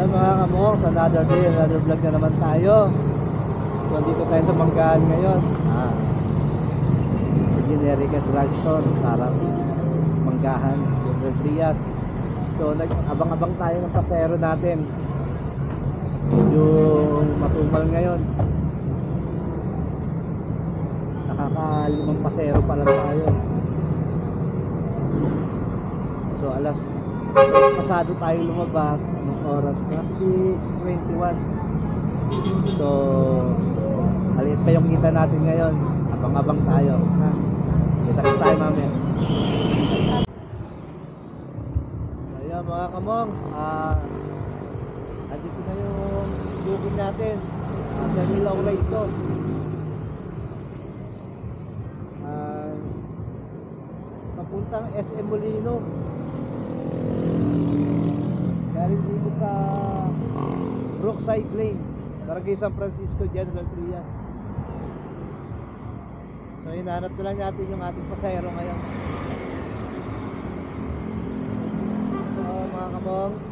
Ayan mga kamoks, another day, another vlog na naman tayo. So dito tayo sa Manggahan ngayon. Generica Drugstore, sarang Manggahan, River Trias. So nag-abang-abang tayo ng pasero natin. Yung matumal ngayon. Nakakalimang pasero pa lang tayo. So alas pasado tayo lumabas. Anong oras na? 6:21. So maliit pa yung kita natin ngayon. Abang-abang tayo. Kita tayo mamaya. So yun mga kamongs, andito na yung booking natin. Semi-long ride to. Papuntang SM Molino. Galing dito sa Brookside Lane, Barangay San Francisco, General Trias. So hinahanap na lang natin yung ating pasahero ngayon. So mga kamongs,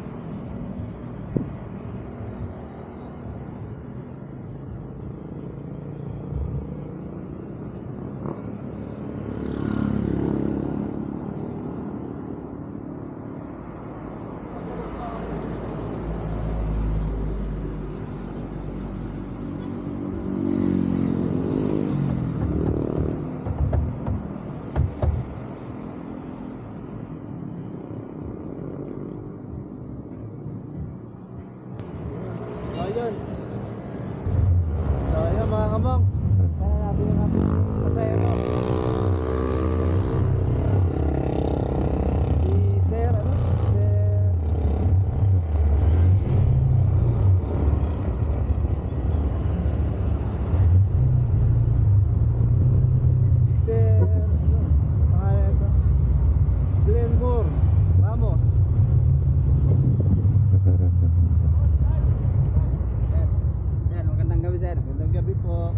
yun. So yun mga kamongs, kaya natin yung ating pasahero. Si Sir, pangalan ito? Glenmore Ramos. Magandang gabi po.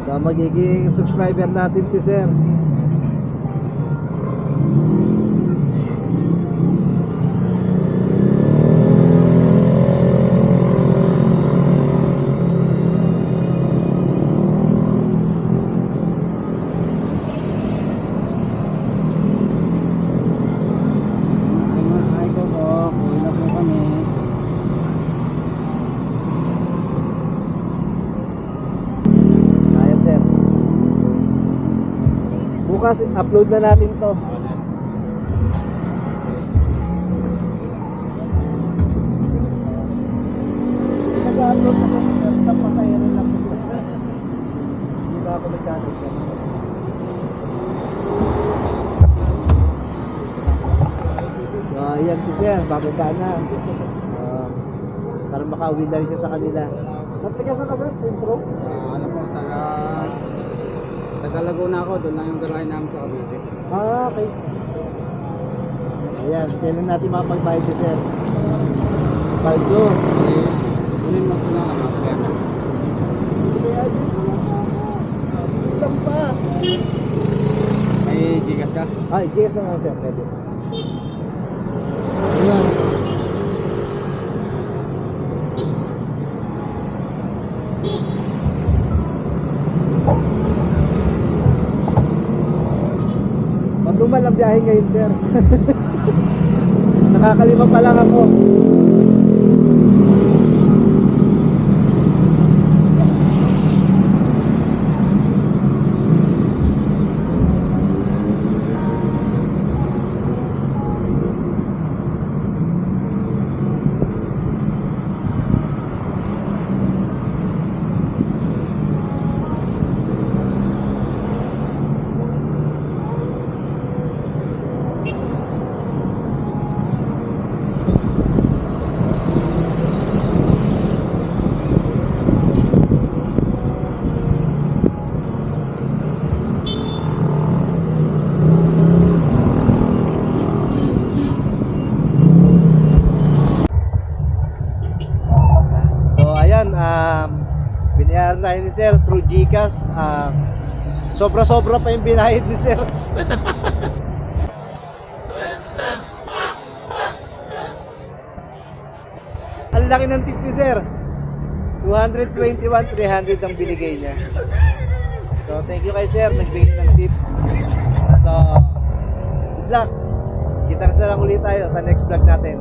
So magiging subscriber natin si sir. Ay ko po, uwi na po kami. Ayan sir. Bukas upload na natin to. Nag-upload na po sa pasahero lang po. Hindi na ako nag-upload. So ayan si sir, bababa na. Para makauwi na rin siya sa kanila. Saan taga sa kabrat? Prince Row? Ano po, taga Laguna ako, doon lang yung garahe namin sa Cavite. Okay. Ayan, kailan natin makapagbayad si sir? Paldo. Kunin mo ito na, kaya na. Ilang pa? May gigas ka? Ay, GF na nga sir, pwede. Ayan. Magdumal ang biyahe ngayon sir. Nakakalima pa lang ako. So ayan, binayaran tayo ni sir through GCash. Sobra-sobra pa yung binayad ni sir. Ang laki ng tip ni sir. 221, 300 ang binigay niya. So thank you kay sir, nagbigay ng tip. So good luck. Kita-kita na lang ulit tayo sa next vlog natin.